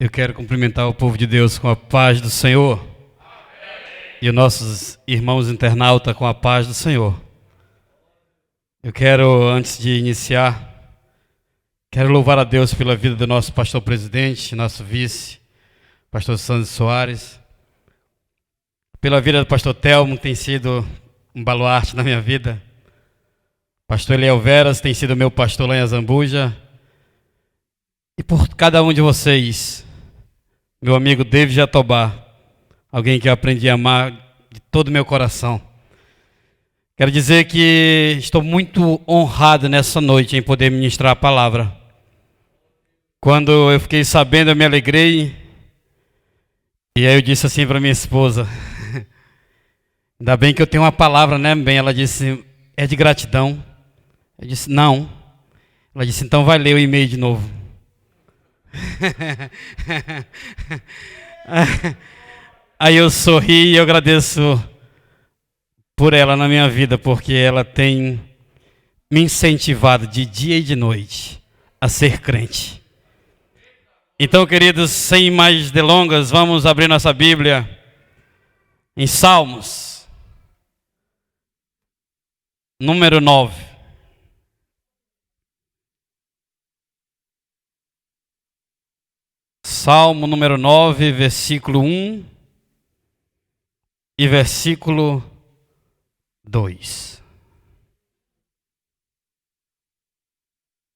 Eu quero cumprimentar o povo de Deus com a paz do Senhor. Amém. E os nossos irmãos internautas com a paz do Senhor. Eu quero, antes de iniciar, quero louvar a Deus pela vida do nosso pastor presidente, nosso vice, pastor Sandro Soares. Pela vida do pastor Telmo, que tem sido um baluarte na minha vida. Pastor Eliel Veras tem sido meu pastor lá em Azambuja. E por cada um de vocês, meu amigo David Jatobá, alguém que eu aprendi a amar de todo o meu coração. Quero dizer que estou muito honrado nessa noite em poder ministrar a palavra. Quando eu fiquei sabendo, eu me alegrei. E aí eu disse assim para minha esposa, ainda bem que eu tenho uma palavra, né, bem? Ela disse, é de gratidão. Eu disse, não. Ela disse, então vai ler o e-mail de novo. Aí eu sorri e eu agradeço por ela na minha vida, porque ela tem me incentivado de dia e de noite a ser crente. Então, queridos, sem mais delongas, vamos abrir nossa Bíblia em Salmos, número 9. Salmo número 9, versículo 1 e versículo 2.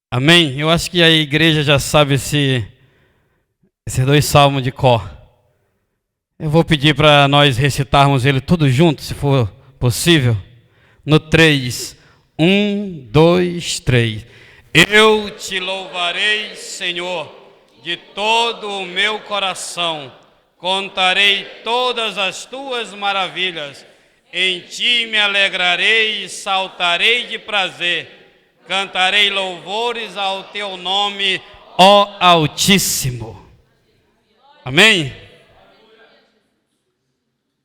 Amém? Eu acho que a igreja já sabe esses dois salmos de cor. Eu vou pedir para nós recitarmos ele todos juntos, se for possível. No 3. 1, 2, 3. Eu te louvarei, Senhor, de todo o meu coração, contarei todas as tuas maravilhas, em ti me alegrarei e saltarei de prazer, cantarei louvores ao teu nome, ó Altíssimo. Amém?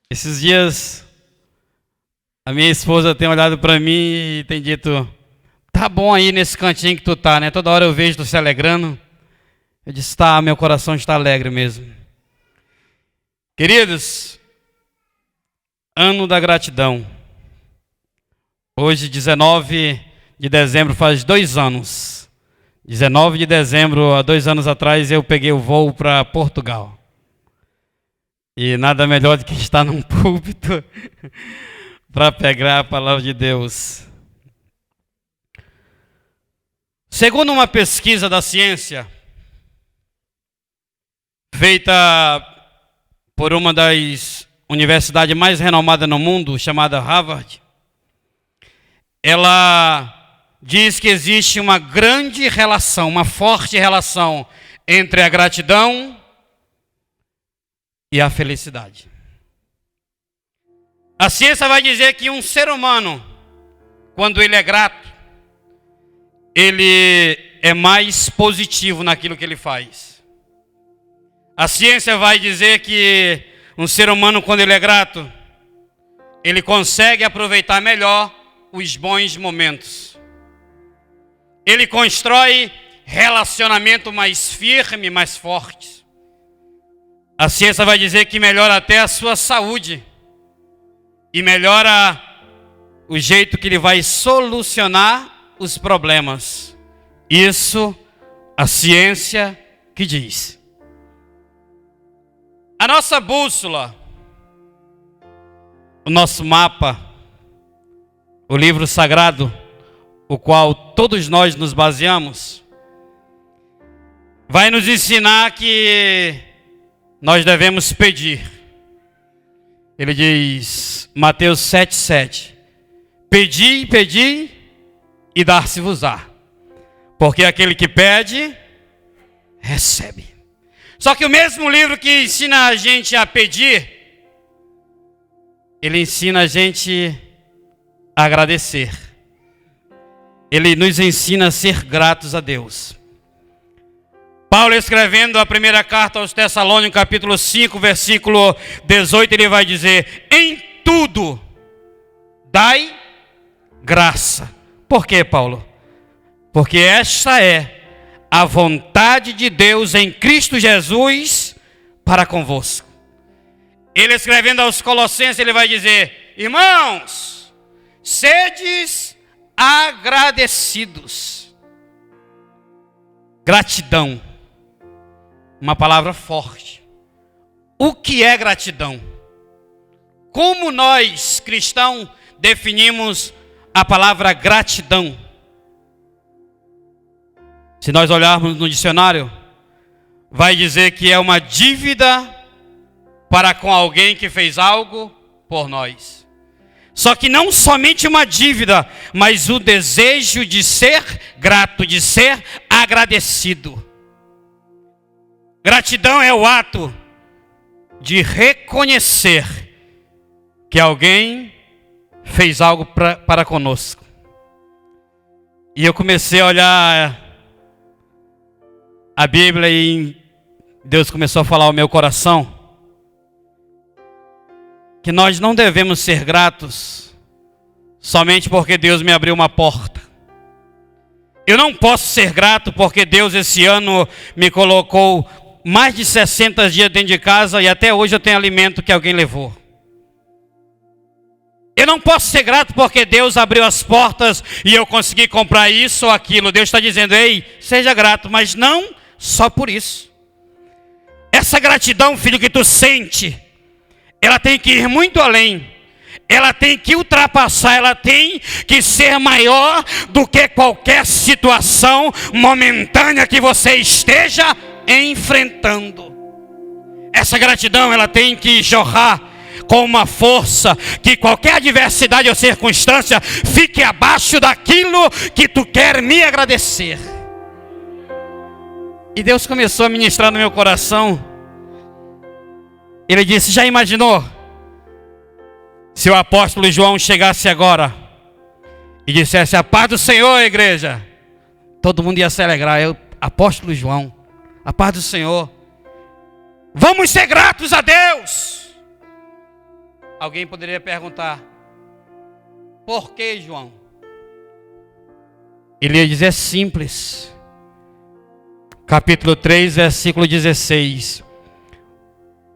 Esses dias, a minha esposa tem olhado para mim e tem dito, tá bom aí nesse cantinho que tu tá, né? Toda hora eu vejo tu se alegrando. Eu disse, tá, meu coração está alegre mesmo. Queridos, ano da gratidão. Hoje, 19 de dezembro, faz 2 anos. 19 de dezembro, há 2 anos atrás, eu peguei o voo para Portugal. E nada melhor do que estar num púlpito para pegar a palavra de Deus. Segundo uma pesquisa da ciência, feita por uma das universidades mais renomadas no mundo, chamada Harvard, ela diz que existe uma grande relação, uma forte relação entre a gratidão e a felicidade. A ciência vai dizer que um ser humano, quando ele é grato, ele é mais positivo naquilo que ele faz. A ciência vai dizer que um ser humano, quando ele é grato, ele consegue aproveitar melhor os bons momentos. Ele constrói relacionamento mais firme, mais forte. A ciência vai dizer que melhora até a sua saúde e melhora o jeito que ele vai solucionar os problemas. Isso a ciência que diz. A nossa bússola, o nosso mapa, o livro sagrado, o qual todos nós nos baseamos, vai nos ensinar que nós devemos pedir. Ele diz, Mateus 7,7, pedi, pedi e dar-se-vos-á, porque aquele que pede, recebe. Só que o mesmo livro que ensina a gente a pedir, ele ensina a gente a agradecer. Ele nos ensina a ser gratos a Deus. Paulo, escrevendo a primeira carta aos Tessalônicos, capítulo 5, versículo 18, ele vai dizer, em tudo dai graça. Por quê, Paulo? Porque esta é a vontade de Deus em Cristo Jesus para convosco. Ele escrevendo aos Colossenses, ele vai dizer: irmãos, sedes agradecidos. Gratidão, uma palavra forte. O que é gratidão? Como nós, cristãos, definimos a palavra gratidão? Se nós olharmos no dicionário, vai dizer que é uma dívida para com alguém que fez algo por nós. Só que não somente uma dívida, mas o desejo de ser grato, de ser agradecido. Gratidão é o ato de reconhecer que alguém fez algo para conosco. E eu comecei a olhar a Bíblia e Deus começou a falar ao meu coração que nós não devemos ser gratos somente porque Deus me abriu uma porta. Eu não posso ser grato porque Deus esse ano me colocou mais de 60 dias dentro de casa e até hoje eu tenho alimento que alguém levou. Eu não posso ser grato porque Deus abriu as portas e eu consegui comprar isso ou aquilo. Deus está dizendo: ei, seja grato, mas não só por isso. Essa gratidão, filho, que tu sente, ela tem que ir muito além. Ela tem que ultrapassar, ela tem que ser maior do que qualquer situação momentânea que você esteja enfrentando. Essa gratidão, ela tem que jorrar com uma força que qualquer adversidade ou circunstância fique abaixo daquilo que tu quer me agradecer. E Deus começou a ministrar no meu coração. Ele disse: já imaginou se o apóstolo João chegasse agora e dissesse: a paz do Senhor, igreja? Todo mundo ia se alegrar. Eu, apóstolo João, a paz do Senhor. Vamos ser gratos a Deus. Alguém poderia perguntar: por que, João? Ele ia dizer: simples. Capítulo 3, versículo 16.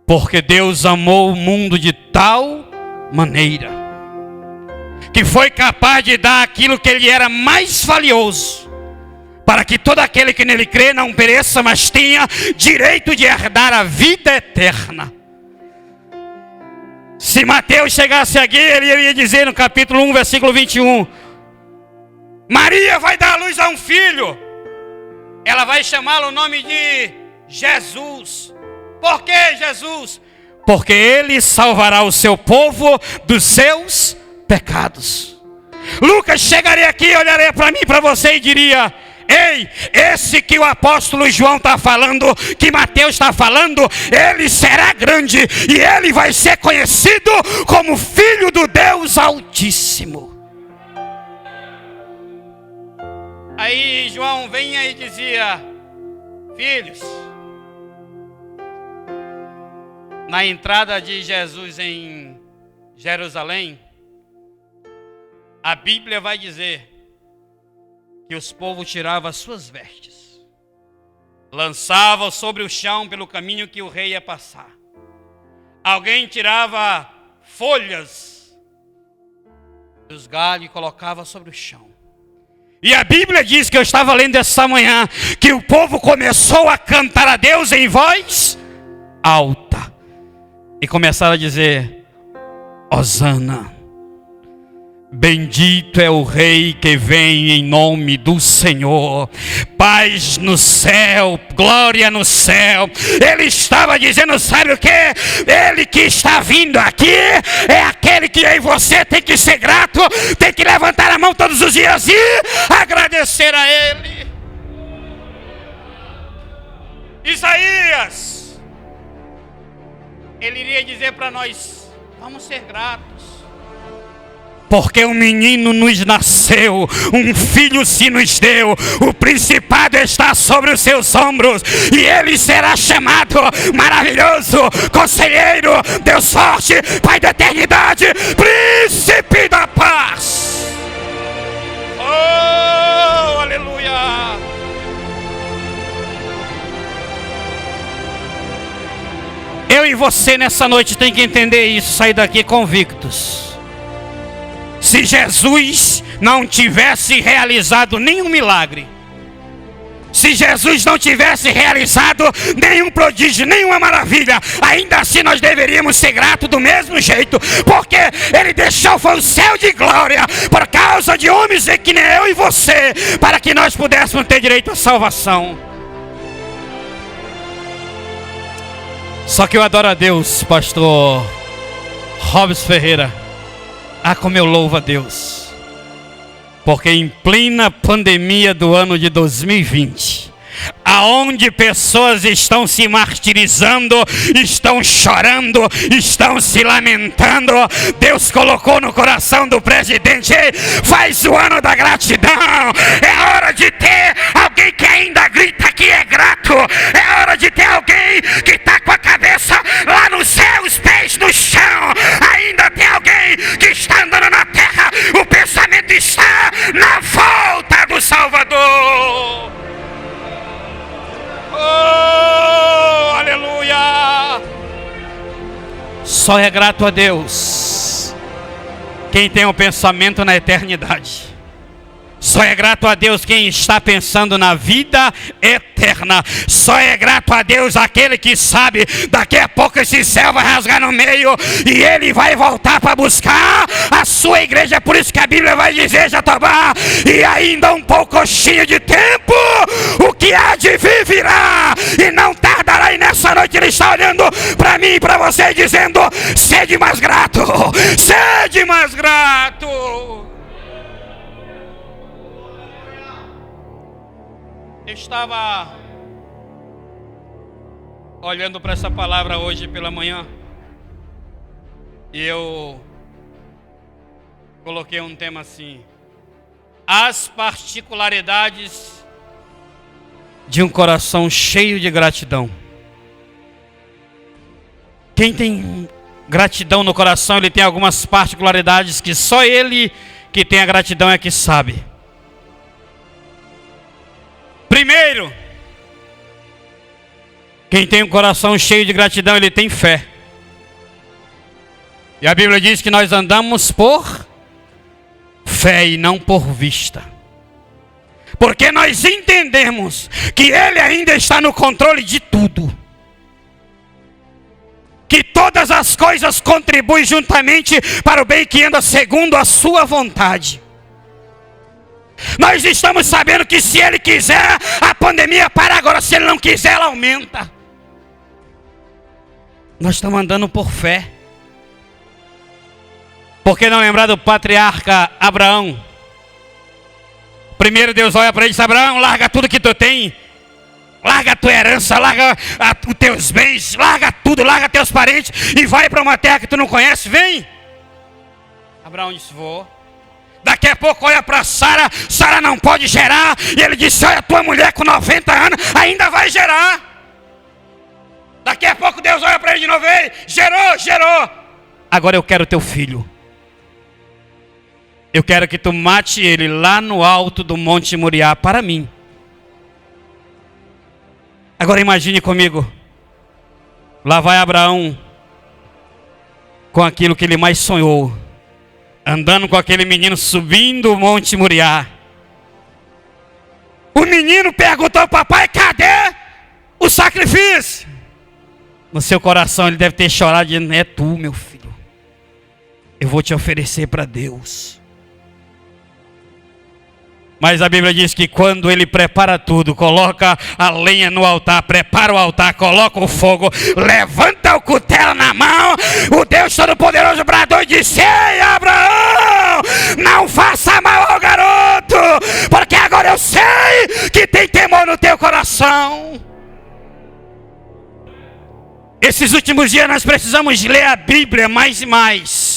Porque Deus amou o mundo de tal maneira que foi capaz de dar aquilo que ele era mais valioso, para que todo aquele que nele crê não pereça, mas tenha direito de herdar a vida eterna. Se Mateus chegasse aqui, ele iria dizer no capítulo 1, versículo 21, Maria vai dar à luz a um filho, ela vai chamá-lo o nome de Jesus. Por que Jesus? Porque ele salvará o seu povo dos seus pecados. Lucas chegaria aqui, olharia para mim, para você e diria: ei, esse que o apóstolo João está falando, que Mateus está falando, ele será grande e ele vai ser conhecido como Filho do Deus Altíssimo. Aí João vinha e dizia: filhos, na entrada de Jesus em Jerusalém, a Bíblia vai dizer que os povos tiravam as suas vestes, lançavam sobre o chão pelo caminho que o rei ia passar. Alguém tirava folhas dos galhos e colocava sobre o chão. E a Bíblia diz, que eu estava lendo essa manhã, que o povo começou a cantar a Deus em voz alta. E começaram a dizer: Hosana, bendito é o Rei que vem em nome do Senhor, paz no céu, glória no céu. Ele estava dizendo: sabe o que? Ele que está vindo aqui é aquele que eu e você tem que ser grato, tem que levantar a mão todos os dias e agradecer a Ele. Isaías, ele iria dizer para nós: vamos ser gratos, porque um menino nos nasceu, um filho se nos deu, o principado está sobre os seus ombros, e ele será chamado Maravilhoso, Conselheiro, Deus Forte, Pai da Eternidade, Príncipe da Paz. Oh, aleluia! eu e você nessa noite tem que entender isso, sair daqui convictos. Se Jesus não tivesse realizado nenhum milagre, se Jesus não tivesse realizado nenhum prodígio, nenhuma maravilha, ainda assim nós deveríamos ser gratos do mesmo jeito, porque Ele deixou foi o céu de glória, por causa de homens que nem eu e você, para que nós pudéssemos ter direito à salvação. Só que eu adoro a Deus, pastor Robson Ferreira. Ah, como eu louvo a Deus. Porque em plena pandemia do ano de 2020, aonde pessoas estão se martirizando, estão chorando, estão se lamentando, Deus colocou no coração do presidente: faz o ano da gratidão. É hora de ter alguém que ainda grita que é grato. É hora de ter alguém que está com a cabeça lá no céu, os pés no chão. Ainda tem alguém que está andando na terra, o pensamento está na volta do Salvador. Oh, aleluia! Só é grato a Deus quem tem um pensamento na eternidade. Só é grato a Deus quem está pensando na vida eterna. Só é grato a Deus aquele que sabe, daqui a pouco esse céu vai rasgar no meio e ele vai voltar para buscar a sua igreja. É por isso que a Bíblia vai dizer, Jatobá, e ainda um pouquinho de tempo, o que há de vir virá, e não tardará. E nessa noite Ele está olhando para mim e para você dizendo: sede mais grato, sede mais grato. Eu estava olhando para essa palavra hoje pela manhã e eu coloquei um tema assim: as particularidades de um coração cheio de gratidão. Quem tem gratidão no coração, ele tem algumas particularidades que só ele que tem a gratidão é que sabe. Primeiro, quem tem um coração cheio de gratidão, ele tem fé. E a Bíblia diz que nós andamos por fé e não por vista. Porque nós entendemos que Ele ainda está no controle de tudo. Que todas as coisas contribuem juntamente para o bem que anda segundo a sua vontade. Nós estamos sabendo que se Ele quiser, a pandemia para agora. Se Ele não quiser, ela aumenta. Nós estamos andando por fé. Por que não lembrar do patriarca Abraão? Primeiro Deus olha para ele e diz: Abraão, larga tudo que tu tem. Larga a tua herança, larga os teus bens, larga tudo, larga teus parentes e vai para uma terra que tu não conhece, vem. Abraão disse: vou. Daqui a pouco olha para Sara, Sara não pode gerar, e ele disse: olha, tua mulher com 90 anos ainda vai gerar. Daqui a pouco Deus olha para ele de novo: ei, gerou, agora eu quero teu filho. Eu quero que tu mate ele lá no alto do Monte Moriá para mim. Agora imagine comigo, lá vai Abraão com aquilo que ele mais sonhou, andando com aquele menino subindo o Monte Moriá. O menino perguntou: papai, cadê o sacrifício? No seu coração ele deve ter chorado, dizendo: é tu, meu filho, eu vou te oferecer para Deus. Mas a Bíblia diz que quando ele prepara tudo, coloca a lenha no altar, prepara o altar, coloca o fogo, levanta o cutelo na mão, o Deus Todo-Poderoso bradou e disse: ei, Abraão, não faça mal ao garoto, porque agora eu sei que tem temor no teu coração. Esses últimos dias nós precisamos ler a Bíblia mais e mais.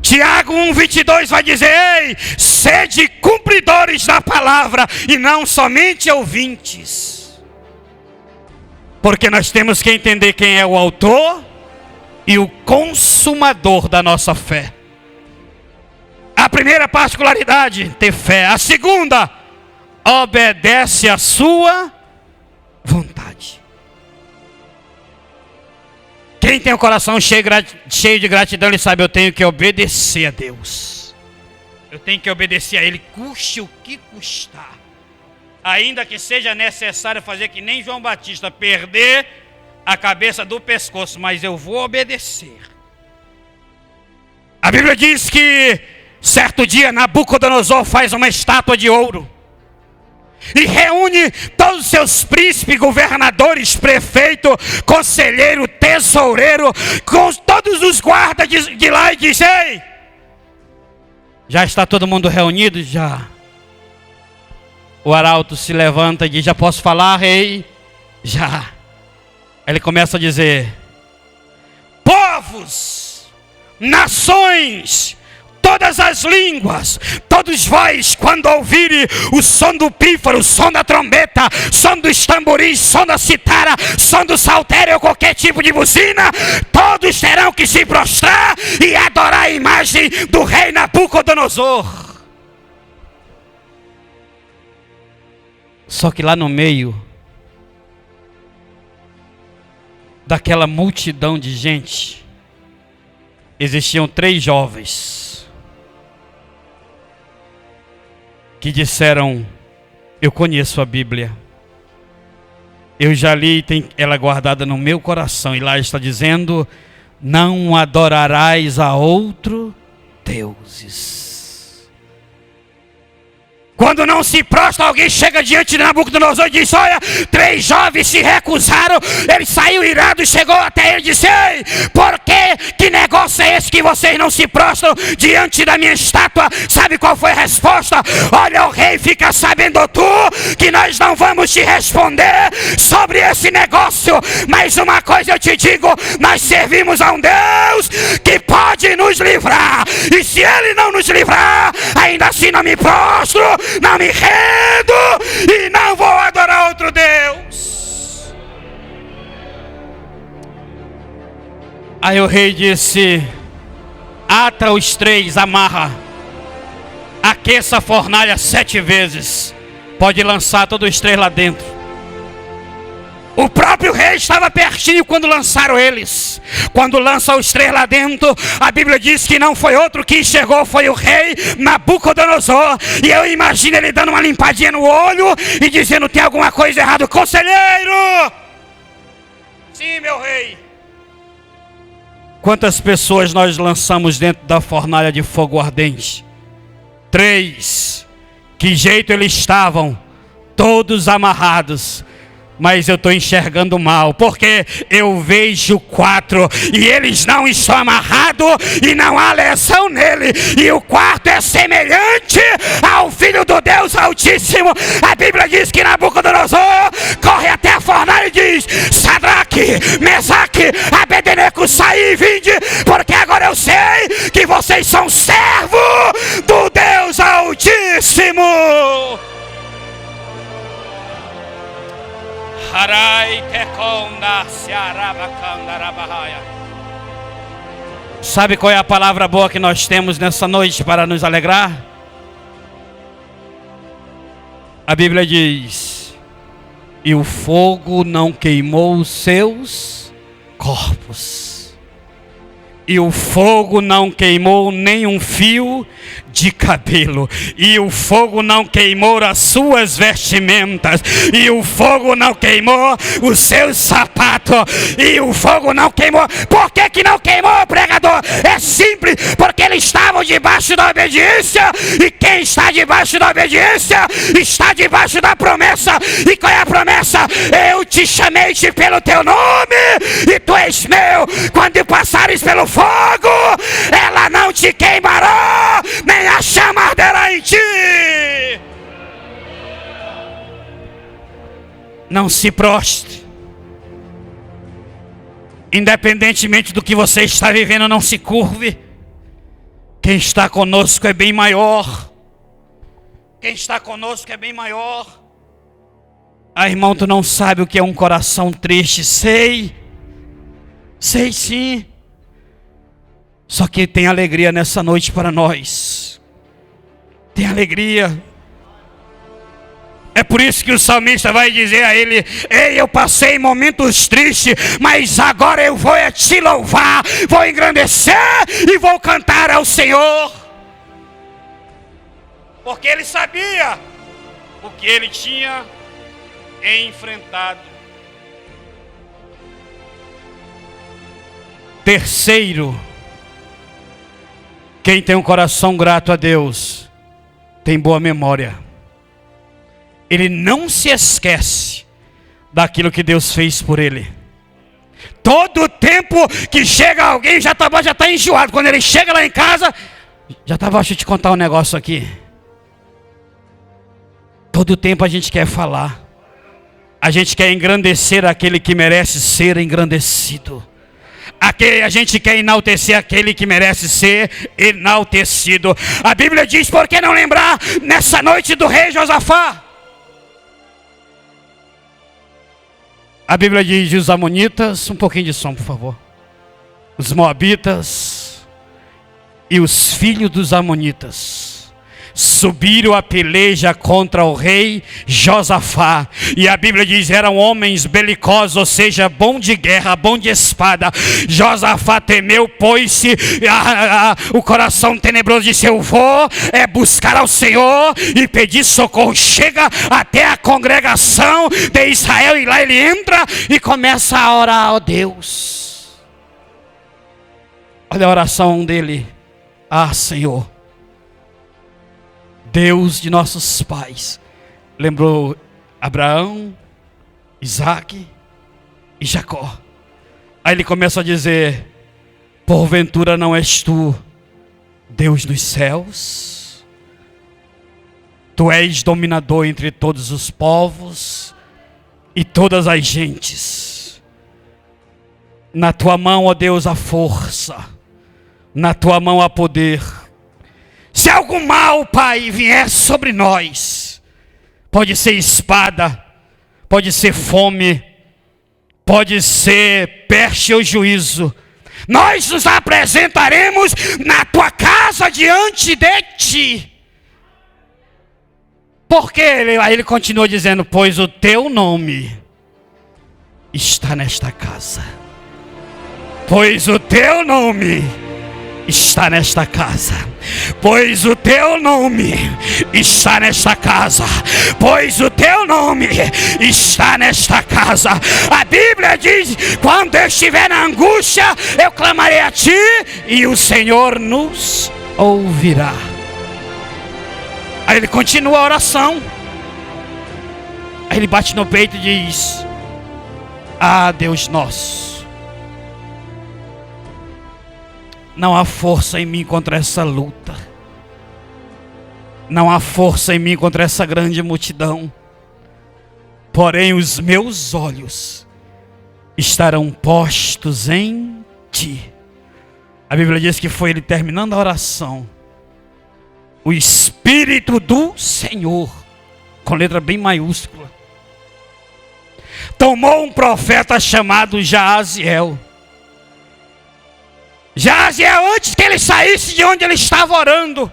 Tiago 1,22 vai dizer: ei, sede cumpridores da palavra e não somente ouvintes. Porque nós temos que entender quem é o autor e o consumador da nossa fé. A primeira particularidade, ter fé. A segunda, obedece à sua vontade. Quem tem o coração cheio de gratidão, ele sabe, eu tenho que obedecer a Deus. Eu tenho que obedecer a Ele, custe o que custar. Ainda que seja necessário fazer que nem João Batista, perder a cabeça do pescoço, mas eu vou obedecer. A Bíblia diz que certo dia Nabucodonosor faz uma estátua de ouro e reúne todos os seus príncipes, governadores, prefeito, conselheiro, tesoureiro, com todos os guardas de lá e diz: ei, já está todo mundo reunido? Já. O arauto se levanta e diz: já posso falar, rei? Já. Ele começa a dizer: povos, nações, todas as línguas, todos vós, quando ouvirem o som do pífaro, o som da trombeta, som dos tamborins, som da citara, som do saltério ou qualquer tipo de buzina, todos terão que se prostrar e adorar a imagem do rei Nabucodonosor. Só que lá no meio daquela multidão de gente, existiam 3 jovens que disseram: eu conheço a Bíblia, eu já li, tem ela guardada no meu coração, e lá está dizendo: não adorarás a outro deuses. Quando não se prostra, alguém chega diante de Nabucodonosor e diz: olha, 3 jovens se recusaram. Ele saiu irado e chegou até ele e disse: ei, por quê? Que negócio é esse que vocês não se prostram diante da minha estátua? Sabe qual foi a resposta? Olha, o rei, fica sabendo tu que nós não vamos te responder sobre esse negócio, mas uma coisa eu te digo: nós servimos a um Deus que pode nos livrar, e se Ele não nos livrar, ainda assim não me prostro, não me rendo e não vou adorar outro Deus. Aí o rei disse: ata os 3, amarra, aqueça a fornalha 7 vezes, pode lançar todos os 3 lá dentro. O próprio rei estava pertinho quando lançaram eles. Quando lança os 3 lá dentro, a Bíblia diz que não foi outro que enxergou, foi o rei Nabucodonosor. E eu imagino ele dando uma limpadinha no olho e dizendo: tem alguma coisa errada, conselheiro? Sim, meu rei. Quantas pessoas nós lançamos dentro da fornalha de fogo ardente? 3. Que jeito eles estavam? Todos amarrados. Mas eu estou enxergando mal, porque eu vejo 4 e eles não estão amarrados e não há lesão nele, e o 4 é semelhante ao Filho do Deus Altíssimo. A Bíblia diz que Nabucodonosor corre até a fornalha e diz: Sadraque, Mesaque, Abednego, saí e vinde, porque agora eu sei que vocês são servos do Deus Altíssimo. Sabe qual é a palavra boa que nós temos nessa noite para nos alegrar? A Bíblia diz: e o fogo não queimou os seus corpos, e o fogo não queimou nem um fio de cabelo, e o fogo não queimou as suas vestimentas, e o fogo não queimou os seus sapatos, e o fogo não queimou. Por que que não queimou, pregador? É simples, porque eles estavam debaixo da obediência, e quem está debaixo da obediência está debaixo da promessa. E qual é a promessa? Eu te chamei-te pelo teu nome e tu és meu. Quando passares pelo fogo, ela não te queimará, nem a chama arderá em ti. Não se prostre. Independentemente do que você está vivendo, não se curve. Quem está conosco é bem maior. Quem está conosco é bem maior. Ah, irmão, tu não sabe o que é um coração triste. Sei sim. Só que tem alegria nessa noite para nós. Tem alegria. É por isso que o salmista vai dizer a ele: ei, eu passei momentos tristes, mas agora eu vou te louvar, vou engrandecer e vou cantar ao Senhor. Porque ele sabia o que ele tinha enfrentado. Terceiro, quem tem um coração grato a Deus, tem boa memória. Ele não se esquece daquilo que Deus fez por ele. Todo tempo que chega alguém, já está enjoado. Quando ele chega lá em casa, já estava, deixa eu te contar um negócio aqui. Todo tempo a gente quer falar. A gente quer engrandecer aquele que merece ser engrandecido. A gente quer enaltecer aquele que merece ser enaltecido. A Bíblia diz: por que não lembrar nessa noite do rei Josafá? A Bíblia diz: os amonitas, um pouquinho de som por favor, os moabitas e os filhos dos amonitas subiram a peleja contra o rei Josafá. E a Bíblia diz: eram homens belicosos, ou seja, bom de guerra, bom de espada. Josafá temeu, pôs-se o coração tenebroso, disse: eu vou buscar ao Senhor e pedir socorro. Chega até a congregação de Israel e lá ele entra e começa a orar: ó Deus. Olha a oração dele: ah, Senhor, Deus de nossos pais. Lembrou Abraão, Isaac e Jacó. Aí ele começa a dizer: porventura não és tu Deus dos céus? Tu és dominador entre todos os povos e todas as gentes. Na tua mão, ó Deus, há força, na tua mão há poder. Se algum mal, Pai, vier sobre nós, pode ser espada, pode ser fome, pode ser peste ou juízo, nós nos apresentaremos na tua casa diante de ti. Porque aí ele continua dizendo: pois o teu nome está nesta casa. Pois o teu nome está nesta casa. Pois o teu nome está nesta casa. Pois o teu nome está nesta casa. A Bíblia diz: quando eu estiver na angústia, eu clamarei a ti e o Senhor nos ouvirá. Aí ele continua a oração. Aí ele bate no peito e diz: ah, Deus nosso, não há força em mim contra essa luta. Não há força em mim contra essa grande multidão. Porém os meus olhos estarão postos em ti. A Bíblia diz que foi ele terminando a oração, o Espírito do Senhor, com letra bem maiúscula, tomou um profeta chamado Jaaziel. Jaaziel, antes que ele saísse de onde ele estava orando,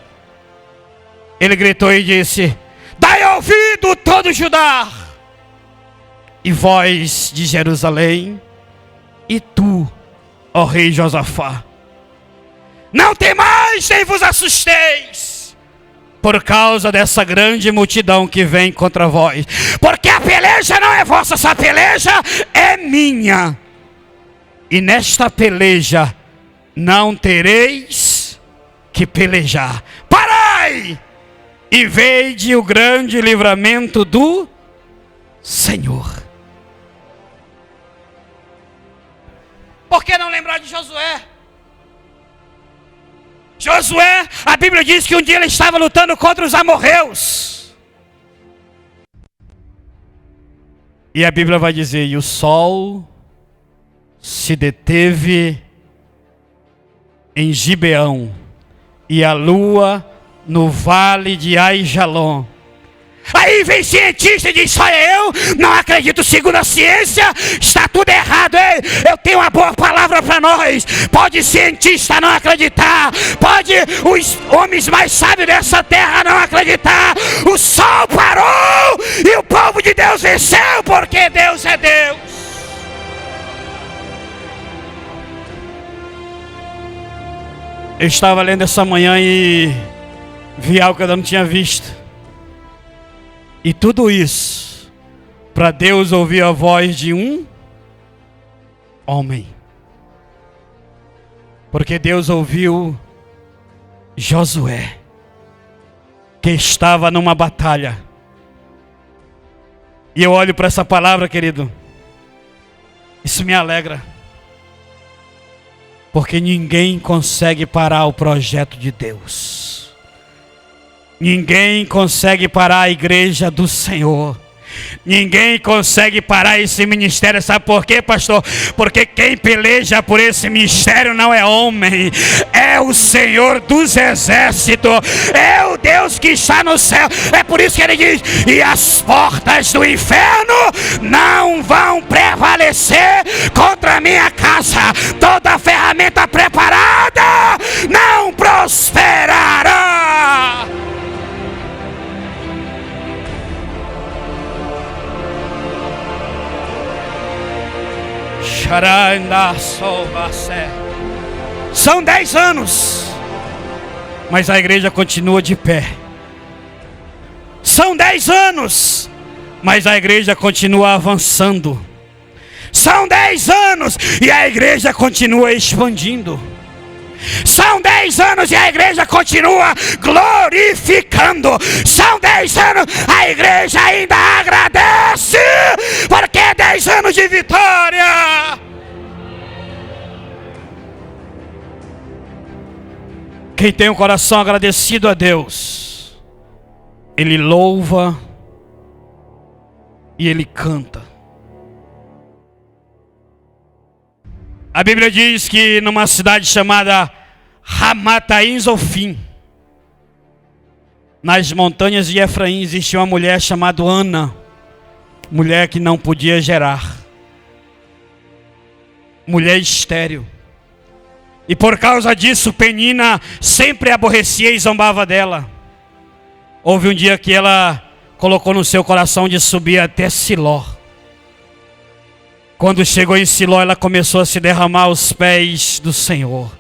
ele gritou e disse: dai ouvido todo Judá, e vós de Jerusalém, e tu, ó rei Josafá, não temais nem vos assusteis, por causa dessa grande multidão que vem contra vós, porque a peleja não é vossa, essa peleja é minha, e nesta peleja não tereis que pelejar. Parai e vede o grande livramento do Senhor. Por que não lembrar de Josué? Josué, a Bíblia diz que um dia ele estava lutando contra os amorreus. E a Bíblia vai dizer: e o sol se deteve em Gibeão, e a lua no vale de Aijalon. Aí vem cientista e diz: olha, eu não acredito, segundo a ciência está tudo errado. Ei, eu tenho uma boa palavra para nós. Pode cientista não acreditar, pode os homens mais sábios dessa terra não acreditar. O sol parou e o povo de Deus venceu, porque Deus é Deus. Eu estava lendo essa manhã e vi algo que eu não tinha visto. E tudo isso para Deus ouvir a voz de um homem. Porque Deus ouviu Josué, que estava numa batalha. E eu olho para essa palavra, querido, isso me alegra. Porque ninguém consegue parar o projeto de Deus. Ninguém consegue parar a igreja do Senhor. Ninguém consegue parar esse ministério. Sabe por quê, pastor? Porque quem peleja por esse ministério não é homem, é o Senhor dos exércitos, é o Deus que está no céu. É por isso que ele diz: e as portas do inferno não vão prevalecer contra a minha casa. Toda ferramenta preparada não prosperará. São 10 anos, mas a igreja continua de pé. São 10 anos, mas a igreja continua avançando. São 10 anos e a igreja continua expandindo. São 10 anos e a igreja continua glorificando. São 10 anos, a igreja ainda agradece, porque é 10 anos de vitória. Quem tem um coração agradecido a Deus, ele louva e ele canta. A Bíblia diz que numa cidade chamada Ramataim Zofim, nas montanhas de Efraim, existia uma mulher chamada Ana, mulher que não podia gerar, mulher estéril. E por causa disso, Penina sempre aborrecia e zombava dela. Houve um dia que ela colocou no seu coração de subir até Siló. Quando chegou em Siló, ela começou a se derramar aos pés do Senhor.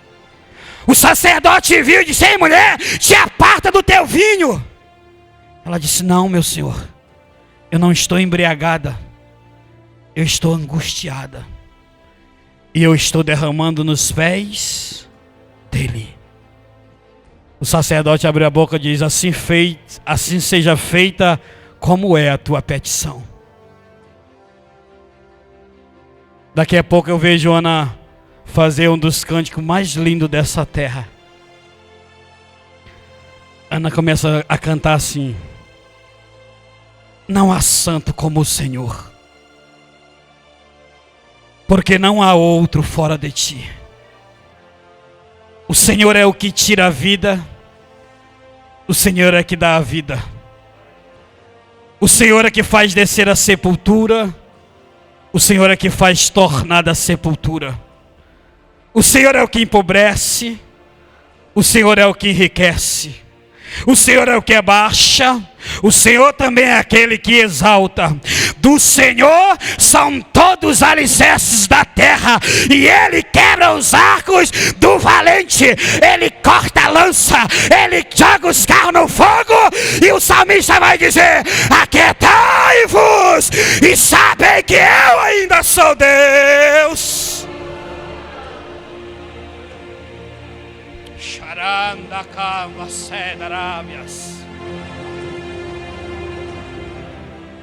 O sacerdote viu e disse: ei, mulher, te aparta do teu vinho. Ela disse: não, meu Senhor, eu não estou embriagada, eu estou angustiada. E eu estou derramando nos pés dele. O sacerdote abriu a boca e diz: assim seja feita como é a tua petição. Daqui a pouco eu vejo Ana fazer um dos cânticos mais lindos dessa terra. Ana começa a cantar assim: não há santo como o Senhor, porque não há outro fora de ti. O Senhor é o que tira a vida, o Senhor é que dá a vida, o Senhor é que faz descer a sepultura, o Senhor é que faz tornar da sepultura. O Senhor é o que empobrece, o Senhor é o que enriquece. O Senhor é o que abaixa, o Senhor também é aquele que exalta. Do Senhor são todos os alicerces da terra, e Ele quebra os arcos do valente, Ele corta a lança, Ele joga os carros no fogo. E o salmista vai dizer: aquietai-vos e sabem que eu ainda sou Deus.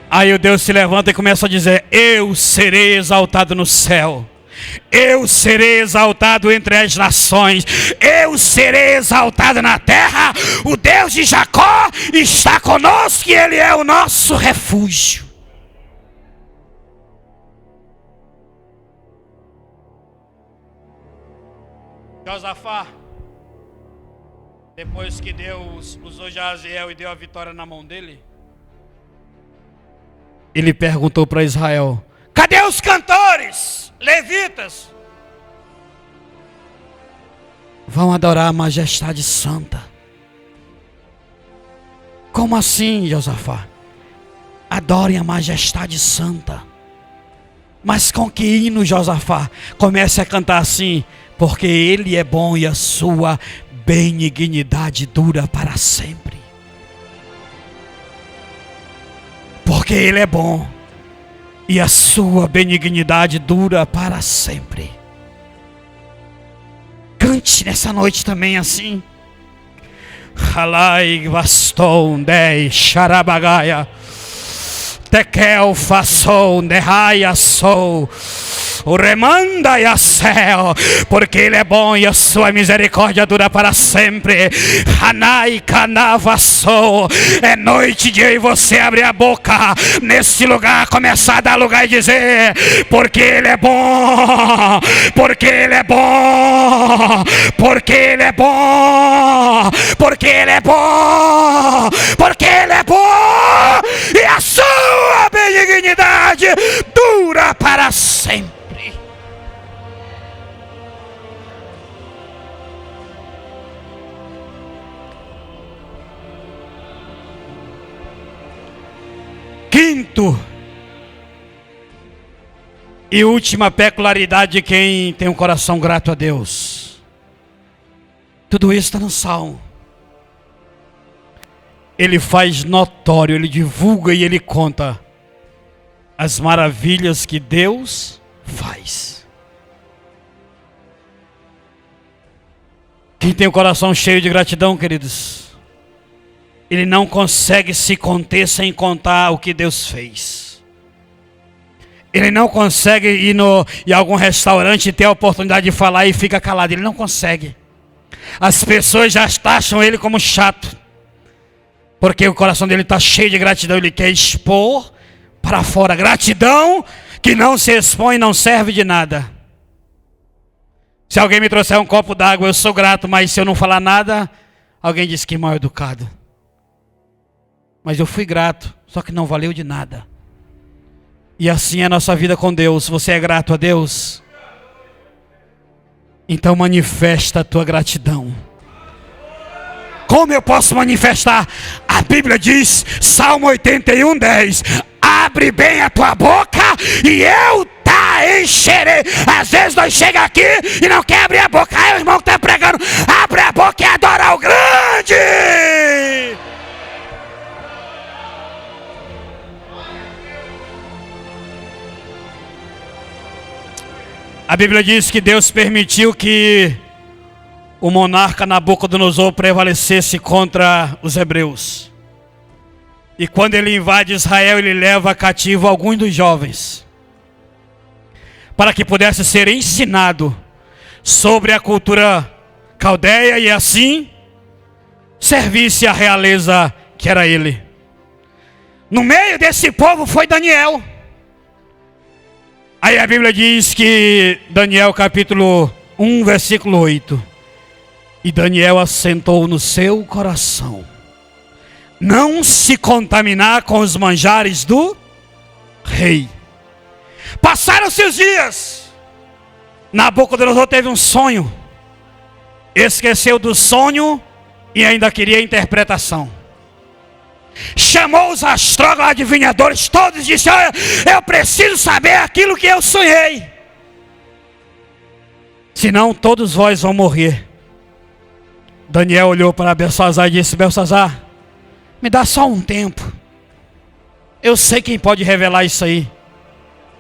Aí o Deus se levanta e começa a dizer: eu serei exaltado no céu, eu serei exaltado entre as nações, eu serei exaltado na terra. O Deus de Jacó está conosco e Ele é o nosso refúgio. Josafá, depois que Deus usou Jaziel e deu a vitória na mão dele, ele perguntou para Israel: Cadê os cantores, levitas? Vão adorar a majestade santa. Como assim, Josafá? Adorem a majestade santa. Mas com que hino, Josafá? Comece a cantar assim: porque Ele é bom e a sua benignidade dura para sempre. Porque Ele é bom e a sua benignidade dura para sempre. Cante nessa noite também assim. Halai vaston dei charabagaia. Tekel façou derraia sou. O remanda e a céu, porque Ele é bom e a sua misericórdia dura para sempre. Hanai canava sou. É noite de eu e você abrir a boca nesse lugar, começar a dar lugar e dizer: porque Ele é bom, porque Ele é bom, porque Ele é bom, porque Ele é bom, porque Ele é bom, e a sua benignidade dura para sempre. Quinto e última peculiaridade de quem tem um coração grato a Deus. Tudo isso está no Salmo. Ele faz notório, ele divulga e ele conta as maravilhas que Deus faz. Quem tem o coração cheio de gratidão, queridos, ele não consegue se conter sem contar o que Deus fez. Ele não consegue ir em algum restaurante e ter a oportunidade de falar e fica calado. Ele não consegue. As pessoas já taxam ele como chato, porque o coração dele está cheio de gratidão. Ele quer expor para fora. Gratidão que não se expõe não serve de nada. Se alguém me trouxer um copo d'água, eu sou grato, mas se eu não falar nada, alguém diz que mal educado. Mas eu fui grato, só que não valeu de nada. E assim é a nossa vida com Deus. Você é grato a Deus? Então manifesta a tua gratidão. Como eu posso manifestar? A Bíblia diz, Salmo 81:10: abre bem a tua boca e eu encherei. Às vezes nós chegamos aqui e não quer abrir a boca. Aí o irmão que está pregando, abre a boca e adora o grande. A Bíblia diz que Deus permitiu que o monarca Nabucodonosor prevalecesse contra os hebreus. E quando ele invade Israel, ele leva cativo alguns dos jovens, para que pudesse ser ensinado sobre a cultura caldeia e assim servisse a realeza que era ele. No meio desse povo foi Daniel. Aí a Bíblia diz que Daniel capítulo 1 versículo 8: e Daniel assentou no seu coração não se contaminar com os manjares do rei. Passaram-se os dias. Nabucodonosor teve um sonho, esqueceu do sonho e ainda queria interpretação. Chamou os astrólogos, adivinhadores, todos, e disse: olha, eu preciso saber aquilo que eu sonhei, senão todos vós vão morrer. Daniel olhou para Belsazar e disse: Belsazar, me dá só um tempo. Eu sei quem pode revelar isso aí.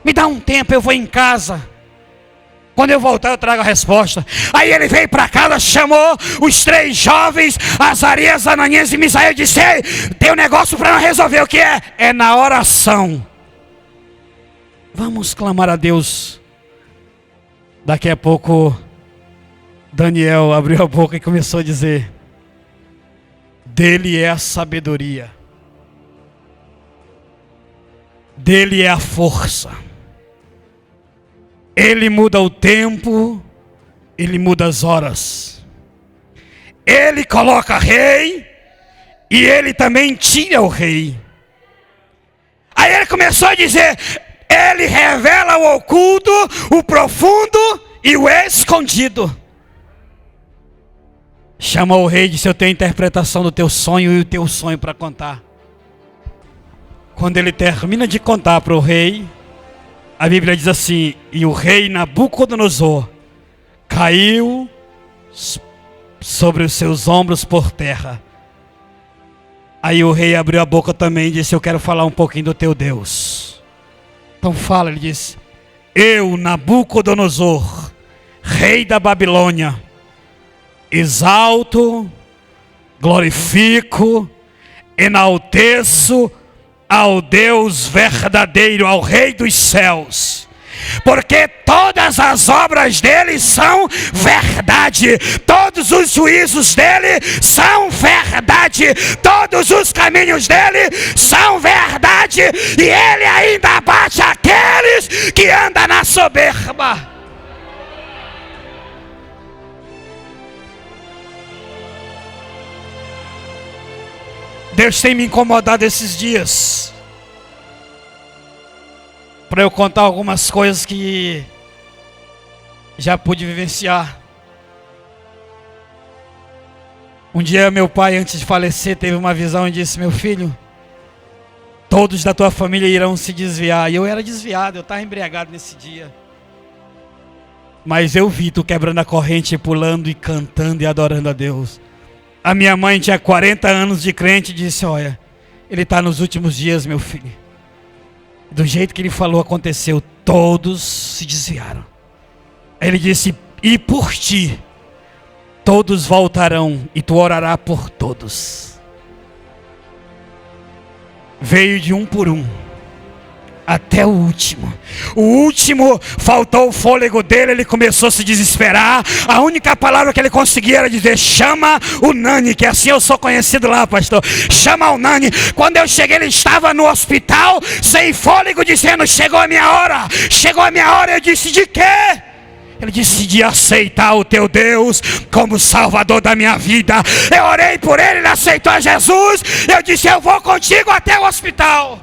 Me dá um tempo, eu vou em casa. Quando eu voltar eu trago a resposta. Aí ele veio para casa, chamou os 3 jovens, Azarias, Ananias e Misael, e disse: ei, tem um negócio para nós resolver. O que é? É na oração. Vamos clamar a Deus. Daqui a pouco Daniel abriu a boca e começou a dizer: dele é a sabedoria, dele é a força. Ele muda o tempo, ele muda as horas. Ele coloca rei e ele também tira o rei. Aí ele começou a dizer: Ele revela o oculto, o profundo e o escondido. Chama o rei e disse: eu tenho a interpretação do teu sonho e o teu sonho para contar. Quando ele termina de contar para o rei, a Bíblia diz assim: e o rei Nabucodonosor caiu sobre os seus ombros por terra. Aí o rei abriu a boca também e disse: eu quero falar um pouquinho do teu Deus. Então fala, ele disse: eu, Nabucodonosor, rei da Babilônia, exalto, glorifico, enalteço ao Deus verdadeiro, ao Rei dos céus, porque todas as obras dele são verdade, todos os juízos dele são verdade, todos os caminhos dele são verdade, e ele ainda abate aqueles que andam na soberba. Deus tem me incomodado esses dias para eu contar algumas coisas que já pude vivenciar. Um dia meu pai, antes de falecer, teve uma visão e disse: meu filho, todos da tua família irão se desviar. E eu era desviado, eu estava embriagado nesse dia. Mas eu vi tu quebrando a corrente, pulando e cantando e adorando a Deus. A minha mãe tinha 40 anos de crente e disse: olha, ele está nos últimos dias, meu filho. Do jeito que ele falou, aconteceu. Todos se desviaram. Aí ele disse: e por ti, todos voltarão e tu orarás por todos. Veio de um por um, até o último. O último, faltou o fôlego dele, ele começou a se desesperar. A única palavra que ele conseguia era dizer: chama o Nani, que assim eu sou conhecido lá, pastor. Chama o Nani. Quando eu cheguei, ele estava no hospital, sem fôlego, dizendo: chegou a minha hora, chegou a minha hora. Eu disse: de quê? Ele disse: de aceitar o teu Deus como Salvador da minha vida. Eu orei por ele, ele aceitou a Jesus. Eu disse: eu vou contigo até o hospital.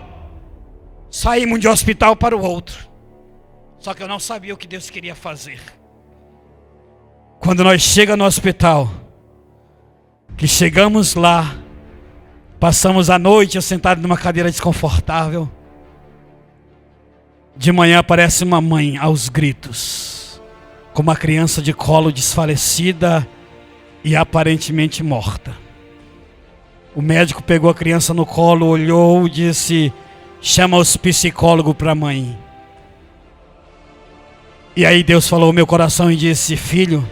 Saímos de um hospital para o outro. Só que eu não sabia o que Deus queria fazer. Quando nós chegamos no hospital, que chegamos lá, passamos a noite sentado numa cadeira desconfortável. De manhã aparece uma mãe aos gritos, com uma criança de colo desfalecida e aparentemente morta. O médico pegou a criança no colo, olhou e disse: chama os psicólogos para a mãe. E aí Deus falou ao meu coração e disse: filho,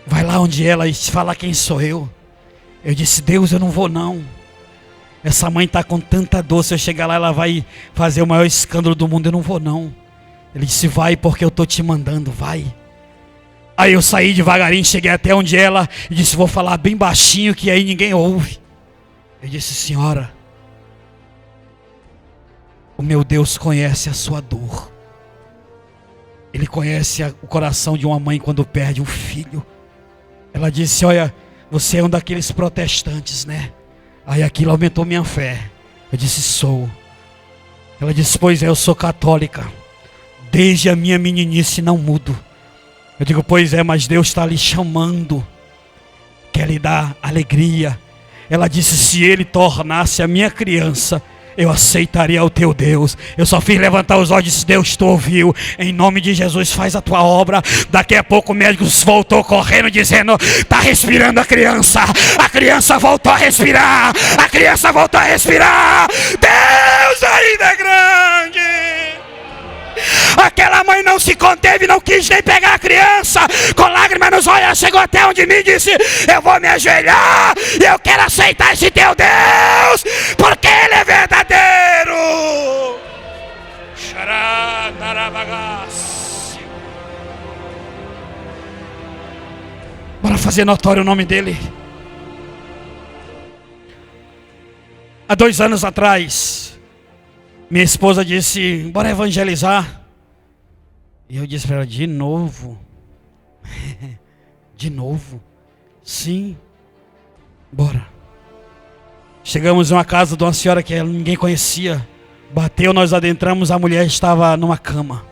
vai lá onde ela e fala quem sou eu. Eu disse: Deus, eu não vou não. Essa mãe está com tanta dor, se eu chegar lá ela vai fazer o maior escândalo do mundo, eu não vou não. Ele disse: vai, porque eu estou te mandando, vai. Aí eu saí devagarinho, cheguei até onde ela e disse: vou falar bem baixinho que aí ninguém ouve. Eu disse: senhora, o meu Deus conhece a sua dor. Ele conhece o coração de uma mãe quando perde um filho. Ela disse: olha, você é um daqueles protestantes, né? Aí aquilo aumentou minha fé. Eu disse: sou. Ela disse: pois é, eu sou católica. Desde a minha meninice não mudo. Eu digo: pois é, mas Deus está lhe chamando. Quer lhe dar alegria. Ela disse: se ele tornasse a minha criança, eu aceitaria o teu Deus. Eu só fiz levantar os olhos e disse: Deus, tu ouviu. Em nome de Jesus, faz a tua obra. Daqui a pouco o médico voltou correndo dizendo: está respirando a criança. A criança voltou a respirar. A criança voltou a respirar. Deus ainda é grande. Aquela mãe não se conteve, não quis nem pegar a criança. Com lágrimas nos olhos, ela chegou até onde mim e disse: eu vou me ajoelhar e eu quero aceitar esse teu Deus, porque Ele é verdadeiro. Bora fazer notório o nome dele. Há 2 anos atrás, minha esposa disse: bora evangelizar. E eu disse para ela: de novo? De novo? Sim, bora. Chegamos em uma casa de uma senhora que ninguém conhecia. Bateu, nós adentramos, a mulher estava numa cama.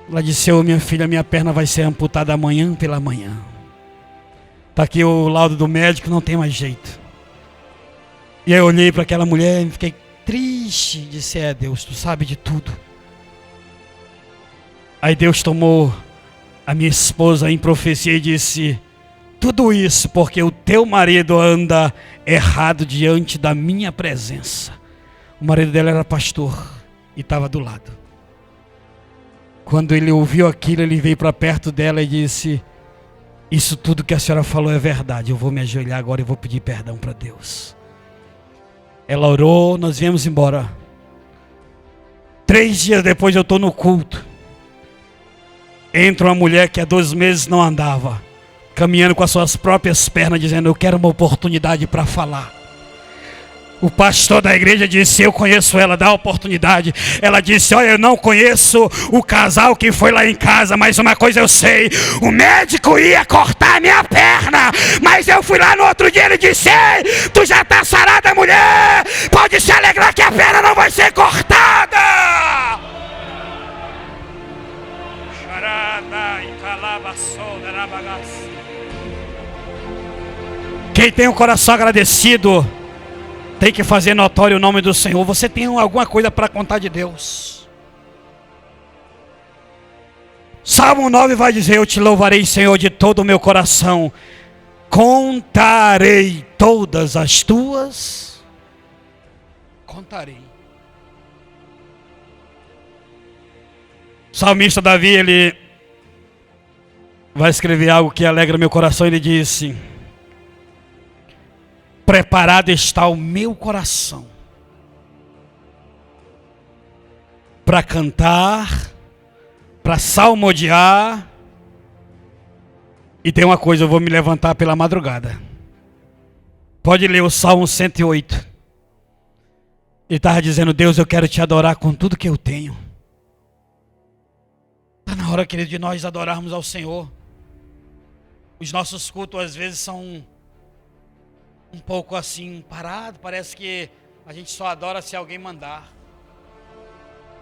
Ela disse: minha filha, minha perna vai ser amputada amanhã pela manhã. Está aqui o laudo do médico, não tem mais jeito. E aí eu olhei para aquela mulher e fiquei triste. Disse: Deus, tu sabe de tudo. Aí Deus tomou a minha esposa em profecia e disse: tudo isso porque o teu marido anda errado diante da minha presença. O marido dela era pastor e estava do lado. Quando ele ouviu aquilo, ele veio para perto dela e disse: isso tudo que a senhora falou é verdade. Eu vou me ajoelhar agora e vou pedir perdão para Deus. Ela orou, nós viemos embora. 3 dias depois eu estou no culto. Entra uma mulher que há 2 meses não andava, caminhando com as suas próprias pernas, dizendo: eu quero uma oportunidade para falar. O pastor da igreja disse: eu conheço ela, dá a oportunidade. Ela disse: olha, eu não conheço o casal que foi lá em casa, mas uma coisa eu sei: o médico ia cortar minha perna, mas eu fui lá no outro dia e ele disse: ei, tu já está sarada, mulher, pode se alegrar que a perna não vai ser cortada. Quem tem um coração agradecido tem que fazer notório o nome do Senhor. Você tem alguma coisa para contar de Deus? Salmo 9 vai dizer: eu te louvarei, Senhor, de todo o meu coração. Contarei todas as tuas. Contarei. O salmista Davi, ele vai escrever algo que alegra meu coração. Ele disse: preparado está o meu coração para cantar, para salmodiar. E tem uma coisa, eu vou me levantar pela madrugada. Pode ler o Salmo 108. Ele estava dizendo: Deus, eu quero te adorar com tudo que eu tenho. Está na hora, querido, de nós adorarmos ao Senhor. Os nossos cultos às vezes são um pouco assim, parado. Parece que a gente só adora se alguém mandar.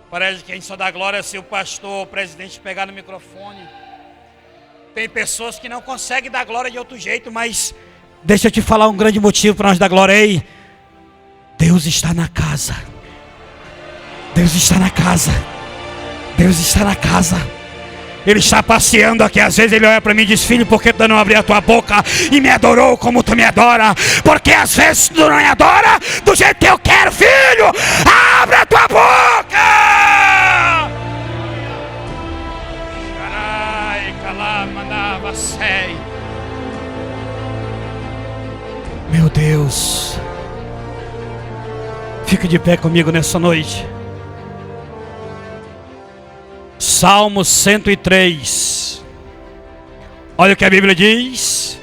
Parece que a gente só dá glória se o pastor ou o presidente pegar no microfone. Tem pessoas que não conseguem dar glória de outro jeito, mas deixa eu te falar um grande motivo para nós dar glória. Ei, Deus está na casa. Deus está na casa. Deus está na casa. Ele está passeando aqui. Às vezes ele olha para mim e diz: filho, por que tu não abriu a tua boca e me adorou como tu me adora? Porque às vezes tu não me adora do jeito que eu quero, filho. Abre a tua boca. Meu Deus, fica de pé comigo nessa noite. Salmo 103. Olha o que a Bíblia diz: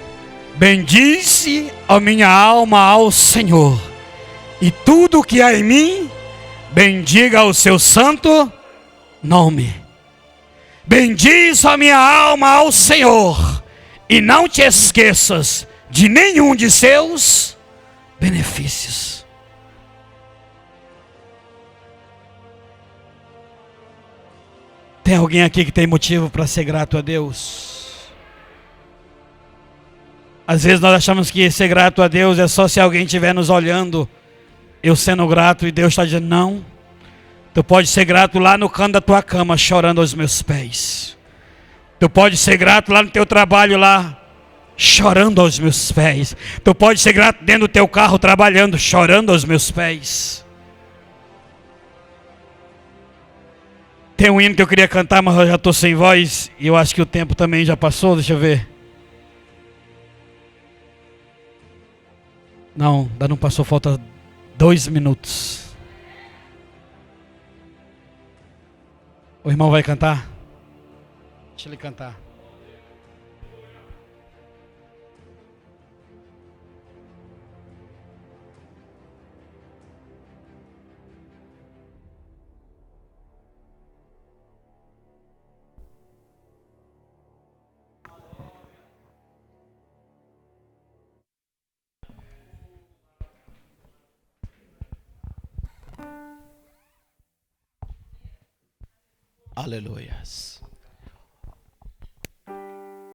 bendize a minha alma ao Senhor, e tudo o que há em mim, bendiga o seu santo nome. Bendize a minha alma ao Senhor, e não te esqueças de nenhum de seus benefícios. Tem alguém aqui que tem motivo para ser grato a Deus? Às vezes nós achamos que ser grato a Deus é só se alguém estiver nos olhando, eu sendo grato, e Deus está dizendo: não. Tu pode ser grato lá no canto da tua cama, chorando aos meus pés. Tu pode ser grato lá no teu trabalho, lá, chorando aos meus pés. Tu pode ser grato dentro do teu carro, trabalhando, chorando aos meus pés. Tem um hino que eu queria cantar, mas eu já estou sem voz. E eu acho que o tempo também já passou, deixa eu ver. Não, ainda não passou, falta 2 minutos. O irmão vai cantar? Deixa ele cantar. Aleluias.